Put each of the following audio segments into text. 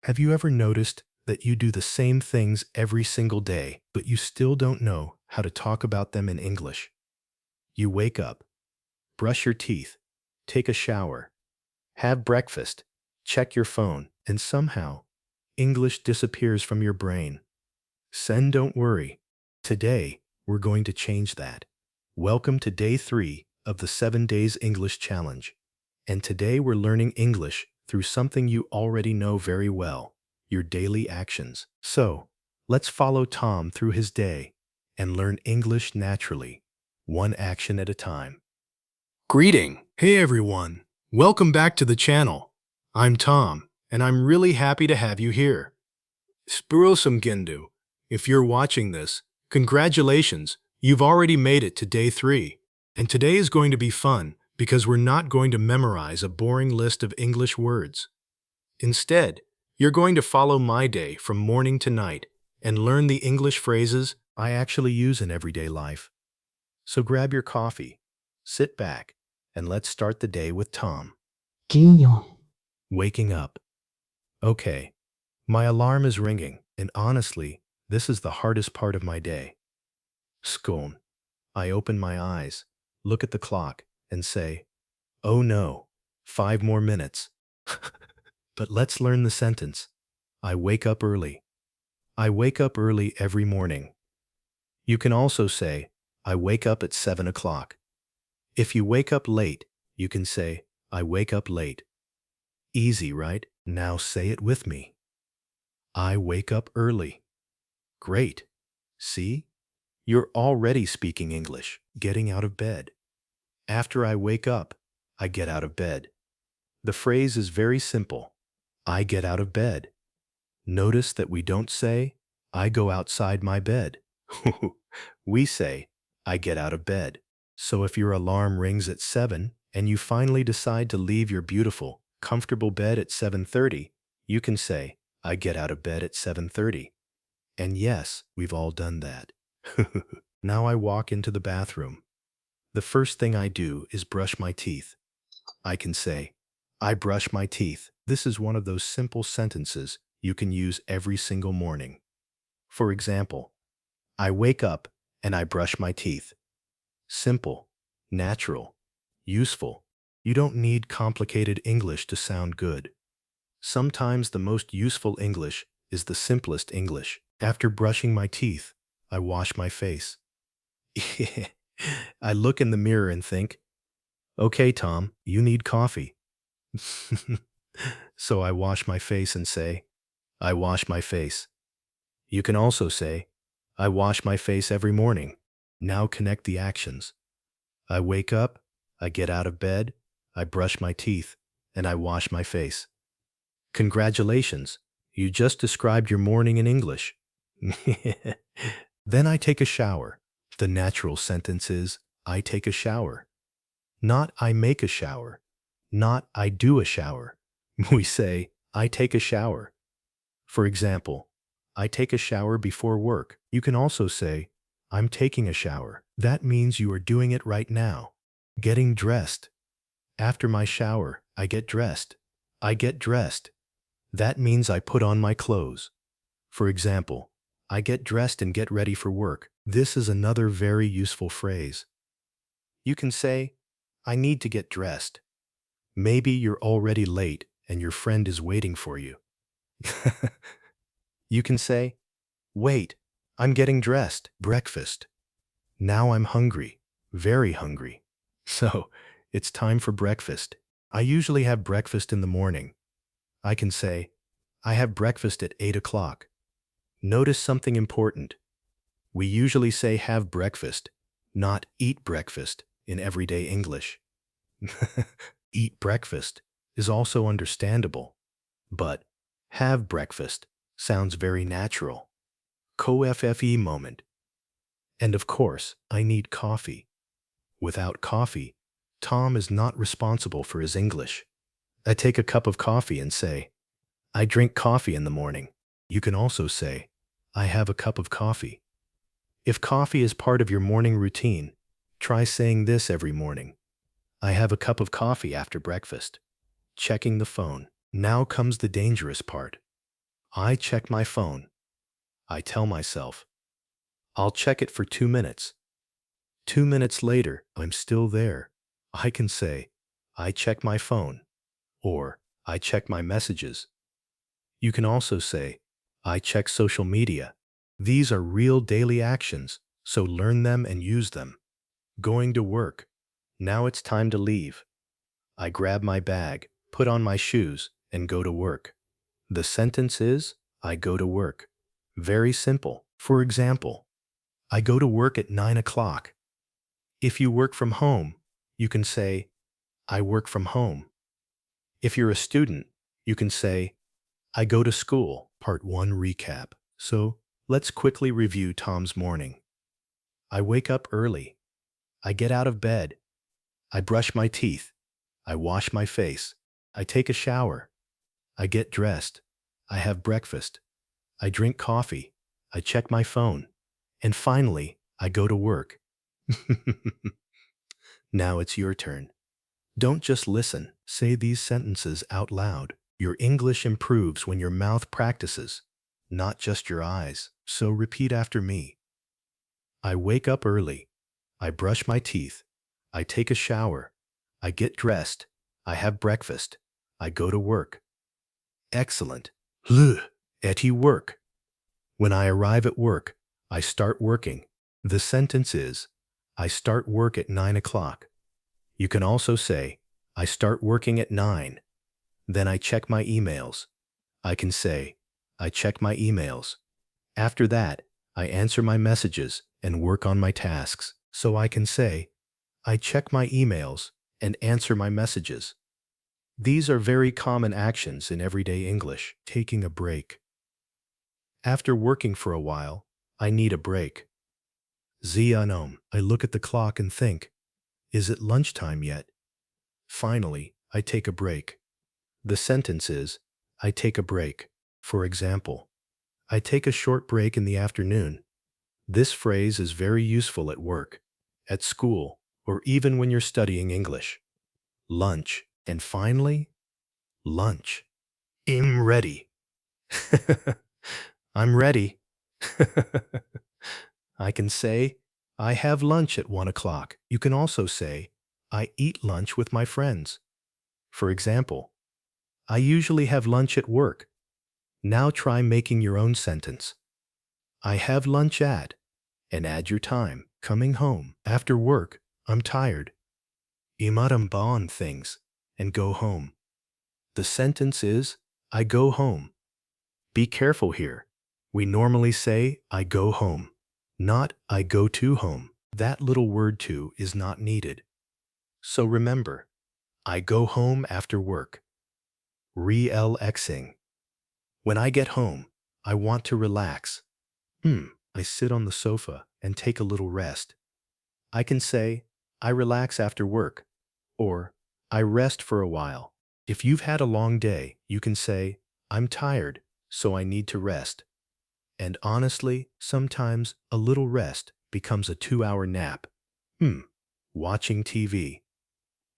Have you ever noticed that you do the same things every single day, but you still don't know how to talk about them in English? You wake up, brush your teeth, take a shower, have breakfast, check your phone, and somehow English disappears from your brain. Don't worry. Today, we're going to change that. Welcome to day 3 of the 7 Days English Challenge. And today we're learning English through something you already know very well, your daily actions. So, let's follow Tom through his day and learn English naturally, one action at a time. Greeting! Hey everyone! Welcome back to the channel. I'm Tom, and I'm really happy to have you here. Spurosum Gindu. If you're watching this, congratulations, you've already made it to day 3. And today is going to be fun because we're not going to memorize a boring list of English words. Instead, you're going to follow my day from morning to night and learn the English phrases I actually use in everyday life. So grab your coffee, sit back, and let's start the day with Tom. Guignon. Waking up. Okay, my alarm is ringing, and honestly, this is the hardest part of my day. Scone. I open my eyes, look at the clock, and say, oh no, 5 more minutes. But let's learn the sentence. I wake up early. I wake up early every morning. You can also say, I wake up at 7 o'clock. If you wake up late, you can say, I wake up late. Easy, right? Now say it with me. I wake up early. Great. See? You're already speaking English, getting out of bed. After I wake up, I get out of bed. The phrase is very simple. I get out of bed. Notice that we don't say, I go outside my bed. We say, I get out of bed. So if your alarm rings at 7 and you finally decide to leave your beautiful, comfortable bed at 7:30, you can say, I get out of bed at 7:30. And yes, we've all done that. Now I walk into the bathroom. The first thing I do is brush my teeth. I can say, I brush my teeth. This is one of those simple sentences you can use every single morning. For example, I wake up and I brush my teeth. Simple, natural, useful. You don't need complicated English to sound good. Sometimes the most useful English is the simplest English. After brushing my teeth, I wash my face. I look in the mirror and think, okay, Tom, you need coffee. So I wash my face and say, I wash my face. You can also say, I wash my face every morning. Now connect the actions. I wake up, I get out of bed, I brush my teeth, and I wash my face. Congratulations, you just described your morning in English. Then I take a shower. The natural sentence is, I take a shower. Not I make a shower. Not I do a shower. We say, I take a shower. For example, I take a shower before work. You can also say, I'm taking a shower. That means you are doing it right now. Getting dressed. After my shower, I get dressed. I get dressed. That means I put on my clothes. For example, I get dressed and get ready for work. This is another very useful phrase. You can say, I need to get dressed. Maybe you're already late and your friend is waiting for you. You can say, wait, I'm getting dressed. Breakfast. Now I'm hungry, very hungry. So, it's time for breakfast. I usually have breakfast in the morning. I can say, I have breakfast at 8 o'clock. Notice something important. We usually say have breakfast, not eat breakfast in everyday English. Eat breakfast is also understandable, but have breakfast sounds very natural. Co-FFE moment. And of course, I need coffee. Without coffee, Tom is not responsible for his English. I take a cup of coffee and say, I drink coffee in the morning. You can also say, I have a cup of coffee. If coffee is part of your morning routine, try saying this every morning. I have a cup of coffee after breakfast. Checking the phone. Now comes the dangerous part. I check my phone. I tell myself, I'll check it for 2 minutes. 2 minutes later, I'm still there. I can say, I check my phone, or I check my messages. You can also say, I check social media. These are real daily actions, so learn them and use them. Going to work. Now it's time to leave. I grab my bag, put on my shoes, and go to work. The sentence is, I go to work. Very simple. For example, I go to work at 9 o'clock. If you work from home, you can say, I work from home. If you're a student, you can say, I go to school. Part 1 recap. So, let's quickly review Tom's morning. I wake up early. I get out of bed. I brush my teeth. I wash my face. I take a shower. I get dressed. I have breakfast. I drink coffee. I check my phone. And finally, I go to work. Now it's your turn. Don't just listen. Say these sentences out loud. Your English improves when your mouth practices, not just your eyes. So repeat after me. I wake up early. I brush my teeth. I take a shower. I get dressed. I have breakfast. I go to work. Excellent. Le, et work. When I arrive at work, I start working. The sentence is, I start work at 9 o'clock. You can also say, I start working at 9. Then I check my emails. I can say, I check my emails. After that, I answer my messages and work on my tasks. So I can say, I check my emails and answer my messages. These are very common actions in everyday English. Taking a break. After working for a while, I need a break. I look at the clock and think, is it lunchtime yet? Finally, I take a break. The sentence is, I take a break. For example, I take a short break in the afternoon. This phrase is very useful at work, at school, or even when you're studying English. Lunch. And finally, lunch. I'm ready. I'm ready. I can say, I have lunch at 1 o'clock. You can also say, I eat lunch with my friends. For example, I usually have lunch at work. Now try making your own sentence. I have lunch at, and add your time. Coming home. After work, I'm tired. Imadam on things, and go home. The sentence is, I go home. Be careful here. We normally say, I go home, not I go to home. That little word to is not needed. So remember, I go home after work. Relaxing. When I get home, I want to relax. I sit on the sofa and take a little rest. I can say, I relax after work, or I rest for a while. If you've had a long day, you can say, I'm tired, so I need to rest. And honestly, sometimes a little rest becomes a 2-hour nap. Watching TV.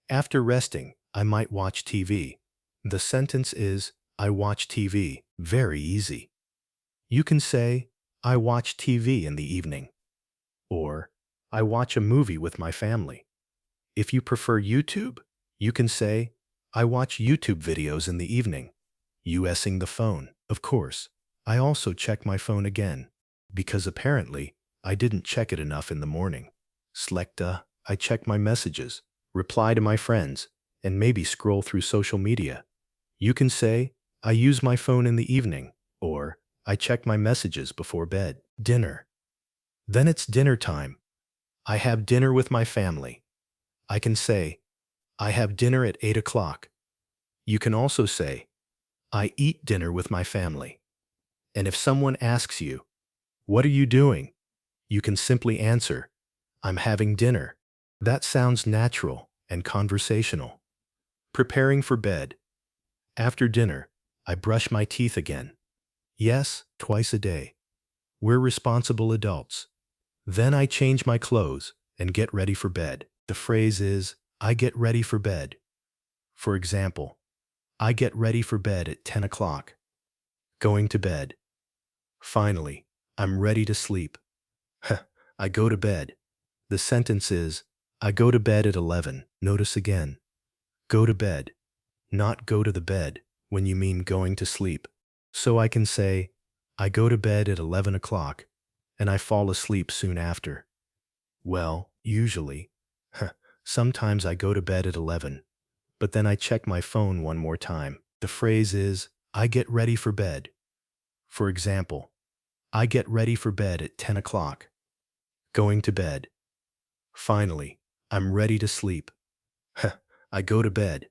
After resting, I might watch TV. The sentence is, I watch TV. Very easy. You can say, I watch TV in the evening. Or, I watch a movie with my family. If you prefer YouTube, you can say, I watch YouTube videos in the evening. Using the phone. Of course, I also check my phone again, because apparently, I didn't check it enough in the morning. Slekta, I check my messages, reply to my friends, and maybe scroll through social media. You can say, I use my phone in the evening, or I check my messages before bed. Dinner. Then it's dinner time. I have dinner with my family. I can say, I have dinner at 8 o'clock. You can also say, I eat dinner with my family. And if someone asks you, what are you doing? You can simply answer, I'm having dinner. That sounds natural and conversational. Preparing for bed. After dinner, I brush my teeth again. Yes, twice a day. We're responsible adults. Then I change my clothes and get ready for bed. The phrase is, I get ready for bed. For example, I get ready for bed at 10 o'clock. Going to bed. Finally, I'm ready to sleep. I go to bed. The sentence is, I go to bed at 11. Notice again. Go to bed, not go to the bed when you mean going to sleep. So I can say, I go to bed at 11 o'clock and I fall asleep soon after. Well, usually. Sometimes I go to bed at 11, but then I check my phone one more time. The phrase is, I get ready for bed. For example, I get ready for bed at 10 o'clock. Going to bed. Finally, I'm ready to sleep. I go to bed.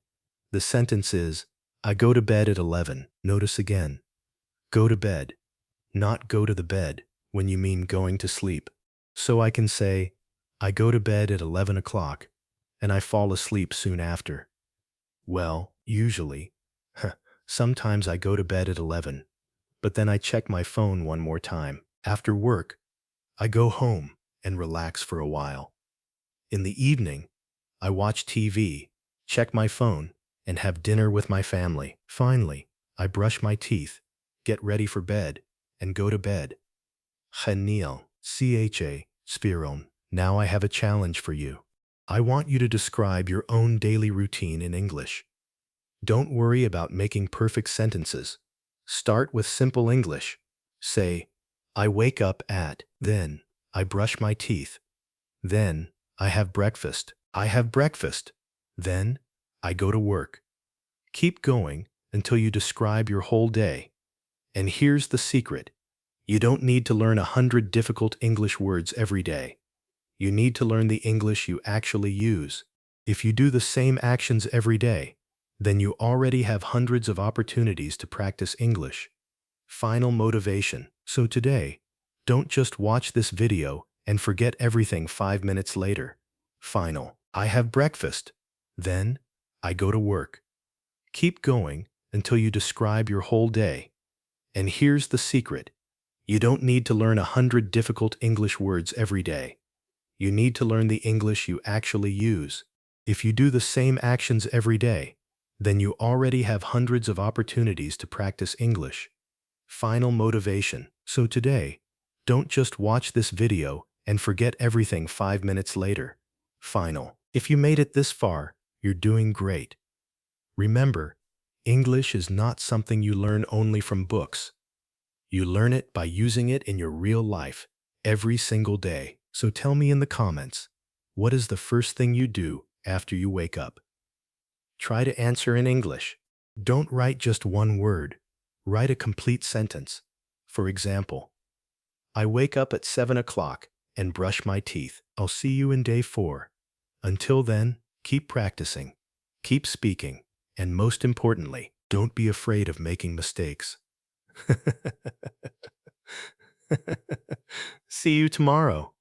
The sentence is, I go to bed at 11. Notice again. Go to bed, not go to the bed when you mean going to sleep. So I can say, I go to bed at 11 o'clock and I fall asleep soon after. Well, usually. Sometimes I go to bed at 11, but then I check my phone one more time. After work, I go home and relax for a while. In the evening, I watch TV, check my phone, and have dinner with my family. Finally, I brush my teeth, get ready for bed, and go to bed. Genial. CHA, Spiron. Now I have a challenge for you. I want you to describe your own daily routine in English. Don't worry about making perfect sentences. Start with simple English. Say, I wake up at, then, I brush my teeth. Then, I have breakfast. I have breakfast. Then, I go to work. Keep going until you describe your whole day. And here's the secret. You don't need to learn 100 difficult English words every day. You need to learn the English you actually use. If you do the same actions every day, then you already have hundreds of opportunities to practice English. Final motivation. So today, don't just watch this video and forget everything 5 minutes later. Final. I have breakfast. Then, I go to work. Keep going until you describe your whole day. And here's the secret. You don't need to learn 100 difficult English words every day. You need to learn the English you actually use. If you do the same actions every day, then you already have hundreds of opportunities to practice English. Final motivation. So today, don't just watch this video and forget everything 5 minutes later. Final. If you made it this far, you're doing great. Remember, English is not something you learn only from books. You learn it by using it in your real life every single day. So tell me in the comments, what is the first thing you do after you wake up? Try to answer in English. Don't write just one word. Write a complete sentence. For example, I wake up at 7 o'clock and brush my teeth. I'll see you in day 4. Until then, keep practicing, keep speaking, and most importantly, don't be afraid of making mistakes. See you tomorrow.